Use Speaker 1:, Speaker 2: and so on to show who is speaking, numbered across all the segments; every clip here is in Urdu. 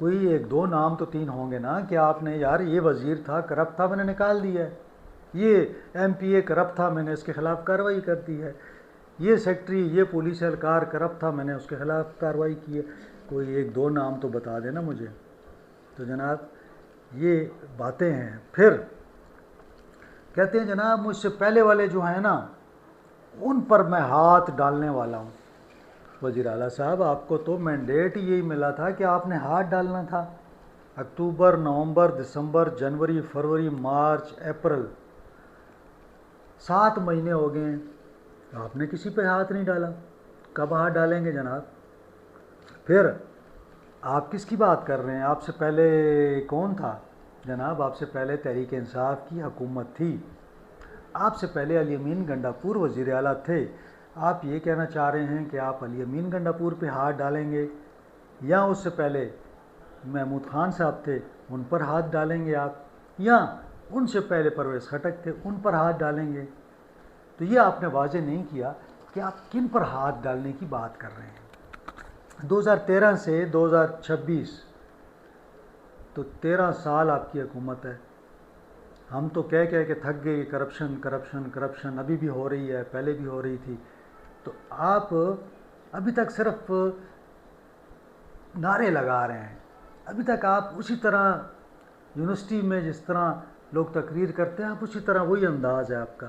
Speaker 1: کوئی ایک دو نام تو تین ہوں گے نا کہ آپ نے یار یہ وزیر تھا کرپٹ تھا میں نے نکال دیا ہے، یہ ایم پی اے کرپٹ تھا میں نے اس کے خلاف کارروائی کر دی ہے، یہ سیکٹری یہ پولیس اہلکار کرپٹ تھا میں نے اس کے خلاف کارروائی کی ہے۔ کوئی ایک دو نام تو بتا دینا مجھے۔ تو جناب یہ باتیں ہیں۔ پھر کہتے ہیں جناب مجھ سے پہلے والے جو ہیں نا ان پر میں ہاتھ ڈالنے والا ہوں۔ وزیر اعلیٰ صاحب آپ کو تو مینڈیٹ یہی ملا تھا کہ آپ نے ہاتھ ڈالنا تھا۔ اکتوبر، نومبر، دسمبر، جنوری، فروری، مارچ، اپریل، 7 مہینے ہو گئے ہیں، آپ نے کسی پہ ہاتھ نہیں ڈالا۔ کب ہاتھ ڈالیں گے جناب؟ پھر آپ کس کی بات کر رہے ہیں؟ آپ سے پہلے کون تھا جناب؟ آپ سے پہلے تحریک انصاف کی حکومت تھی، آپ سے پہلے علی امین گنڈاپور وزیر اعلیٰ تھے۔ آپ یہ کہنا چاہ رہے ہیں کہ آپ علی امین گنڈاپور پہ ہاتھ ڈالیں گے، یا اس سے پہلے محمود خان صاحب تھے ان پر ہاتھ ڈالیں گے آپ، یا ان سے پہلے پرویز خٹک تھے ان پر ہاتھ ڈالیں گے؟ تو یہ آپ نے واضح نہیں کیا کہ آپ کن پر ہاتھ ڈالنے کی بات کر رہے ہیں۔ 2013 سے 2026 تو 13 سال آپ کی حکومت ہے۔ ہم تو کہہ کے تھک گئے کرپشن کرپشن کرپشن، ابھی بھی ہو رہی ہے، پہلے بھی ہو رہی تھی۔ تو آپ ابھی تک صرف نعرے لگا رہے ہیں، ابھی تک آپ اسی طرح یونیورسٹی میں جس طرح لوگ تقریر کرتے ہیں آپ اسی طرح وہی انداز ہے آپ کا۔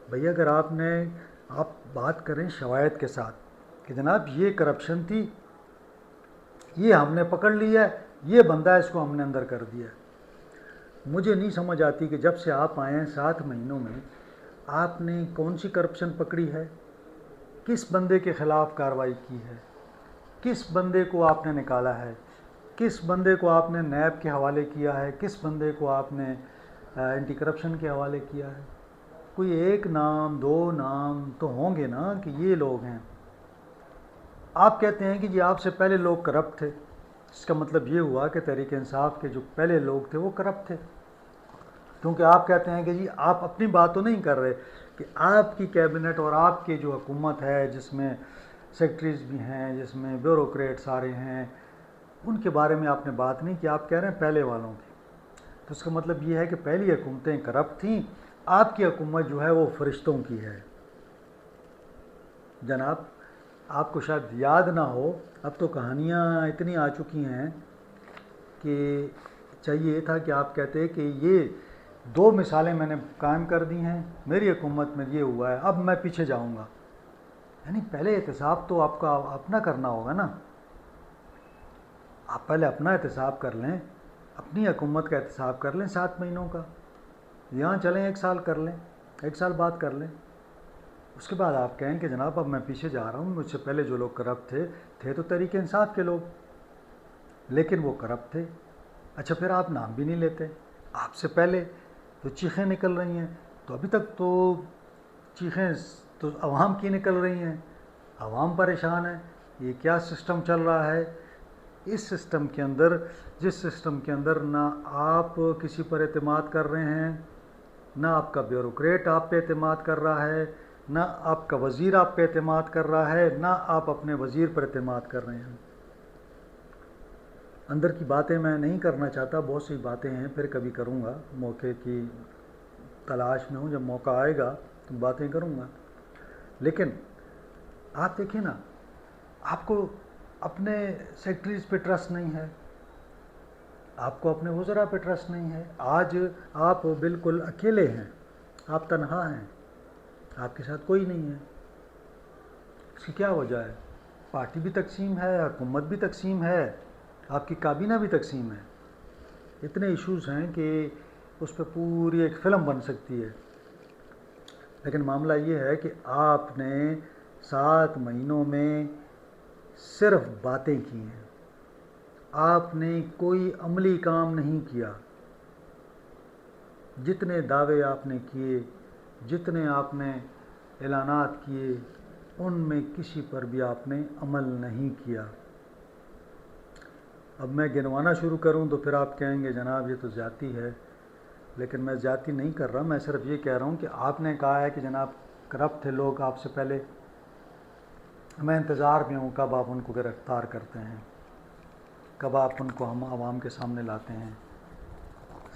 Speaker 1: بھئی اگر آپ بات کریں شواہد کے ساتھ کہ جناب یہ کرپشن تھی، یہ ہم نے پکڑ لیا ہے، یہ بندہ ہے اس کو ہم نے اندر کر دیا ہے۔ مجھے نہیں سمجھ آتی کہ جب سے آپ آئے ہیں 7 مہینوں میں آپ نے کون سی کرپشن پکڑی ہے، کس بندے کے خلاف کارروائی کی ہے، کس بندے کو آپ نے نکالا ہے، کس بندے کو آپ نے نیب کے حوالے کیا ہے، کس بندے کو آپ نے اینٹی کرپشن کے حوالے کیا ہے؟ کوئی ایک نام دو نام تو ہوں گے نا کہ یہ لوگ ہیں۔ آپ کہتے ہیں کہ جی آپ سے پہلے لوگ کرپٹ تھے، اس کا مطلب یہ ہوا کہ تحریک انصاف کے جو پہلے لوگ تھے وہ کرپٹ تھے، کیونکہ آپ کہتے ہیں کہ جی آپ اپنی بات تو نہیں کر رہے کہ آپ کی کیبنٹ اور آپ کی جو حکومت ہے جس میں سیکٹریز بھی ہیں، جس میں بیوروکریٹ سارے ہیں، ان کے بارے میں آپ نے بات نہیں کی، آپ کہہ رہے ہیں پہلے والوں کی۔ تو اس کا مطلب یہ ہے کہ پہلی حکومتیں کرپٹ تھیں، آپ کی حکومت جو ہے وہ فرشتوں کی ہے۔ جناب آپ کو شاید یاد نہ ہو، اب تو کہانیاں اتنی آ چکی ہیں کہ چاہیے تھا کہ آپ کہتے کہ یہ 2 مثالیں میں نے قائم کر دی ہیں، میری حکومت میں یہ ہوا ہے، اب میں پیچھے جاؤں گا۔ یعنی پہلے احتساب تو آپ کا اپنا کرنا ہوگا نا، آپ پہلے اپنا احتساب کر لیں، اپنی حکومت کا احتساب کر لیں 7 مہینوں کا، یہاں چلیں 1 سال کر لیں، 1 سال بعد کر لیں، اس کے بعد آپ کہیں کہ جناب اب میں پیچھے جا رہا ہوں، مجھ سے پہلے جو لوگ کرپٹ تھے تو تحریک انصاف کے لوگ، لیکن وہ کرپٹ تھے۔ اچھا پھر آپ نام بھی نہیں لیتے، آپ سے پہلے تو چیخیں نکل رہی ہیں، تو ابھی تک تو چیخیں تو عوام کی نکل رہی ہیں، عوام پریشان ہے، یہ کیا سسٹم چل رہا ہے؟ اس سسٹم کے اندر، جس سسٹم کے اندر نہ آپ کسی پر اعتماد کر رہے ہیں، نہ آپ کا بیوروکریٹ آپ پہ اعتماد کر رہا ہے، نہ آپ کا وزیر آپ پہ اعتماد کر رہا ہے، نہ آپ اپنے وزیر پر اعتماد کر رہے ہیں۔ اندر کی باتیں میں نہیں کرنا چاہتا، بہت سی باتیں ہیں، پھر کبھی کروں گا، موقع کی تلاش میں ہوں، جب موقع آئے گا تو باتیں کروں گا۔ لیکن آپ دیکھیں نا، آپ کو اپنے سیکٹریز پہ ٹرسٹ نہیں ہے، آپ کو اپنے وزراء پہ ٹرسٹ نہیں ہے، آج آپ بالکل اکیلے ہیں، آپ تنہا ہیں، آپ کے ساتھ کوئی نہیں ہے۔ اس کی کیا وجہ ہے؟ پارٹی بھی تقسیم ہے، حکومت بھی تقسیم ہے، آپ کی کابینہ بھی تقسیم ہے، اتنے ایشوز ہیں کہ اس پہ پوری ایک فلم بن سکتی ہے۔ لیکن معاملہ یہ ہے کہ آپ نے 7 مہینوں میں صرف باتیں کی ہیں، آپ نے کوئی عملی کام نہیں کیا۔ جتنے دعوے آپ نے کیے، جتنے آپ نے اعلانات کیے، ان میں کسی پر بھی آپ نے عمل نہیں کیا۔ اب میں گنوانا شروع کروں تو پھر آپ کہیں گے جناب یہ تو زیادتی ہے، لیکن میں زیادتی نہیں کر رہا، میں صرف یہ کہہ رہا ہوں کہ آپ نے کہا ہے کہ جناب کرپٹ تھے لوگ آپ سے پہلے، میں انتظار میں ہوں کب آپ ان کو گرفتار کرتے ہیں۔ کب آپ ان کو ہم عوام کے سامنے لاتے ہیں؟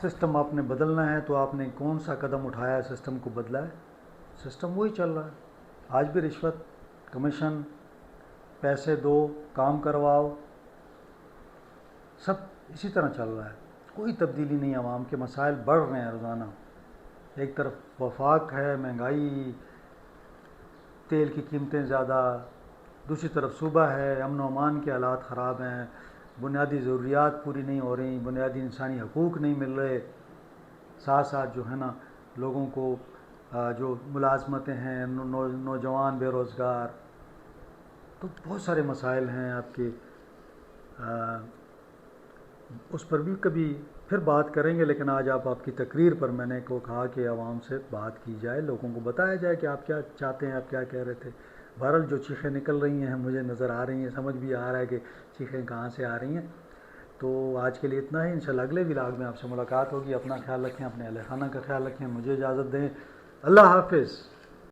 Speaker 1: سسٹم آپ نے بدلنا ہے تو آپ نے کون سا قدم اٹھایا ہے سسٹم کو بدلا ہے؟ سسٹم وہی چل رہا ہے آج بھی، رشوت، کمیشن، پیسے دو، کام کرواؤ، سب اسی طرح چل رہا ہے، کوئی تبدیلی نہیں، عوام کے مسائل بڑھ رہے ہیں روزانہ، ایک طرف وفاق ہے، مہنگائی، تیل کی قیمتیں زیادہ، دوسری طرف صوبہ ہے، امن و امان کے حالات خراب ہیں، بنیادی ضروریات پوری نہیں ہو رہی، بنیادی انسانی حقوق نہیں مل رہے، ساتھ ساتھ جو ہے نا لوگوں کو جو ملازمتیں ہیں، نوجوان بے روزگار، تو بہت سارے مسائل ہیں آپ کے، اس پر بھی کبھی پھر بات کریں گے، لیکن آج آپ کی تقریر پر میں نے کو کہا کہ عوام سے بات کی جائے، لوگوں کو بتایا جائے کہ آپ کیا چاہتے ہیں، آپ کیا کہہ رہے تھے۔ بہرحال جو چیخیں نکل رہی ہیں مجھے نظر آ رہی ہیں، سمجھ بھی آ رہا ہے کہ چیخیں کہاں سے آ رہی ہیں۔ تو آج کے لیے اتنا ہی، انشاءاللہ اگلے ولاگ میں آپ سے ملاقات ہوگی۔ اپنا خیال رکھیں، اپنے اہل خانہ کا خیال رکھیں، مجھے اجازت دیں، اللہ حافظ۔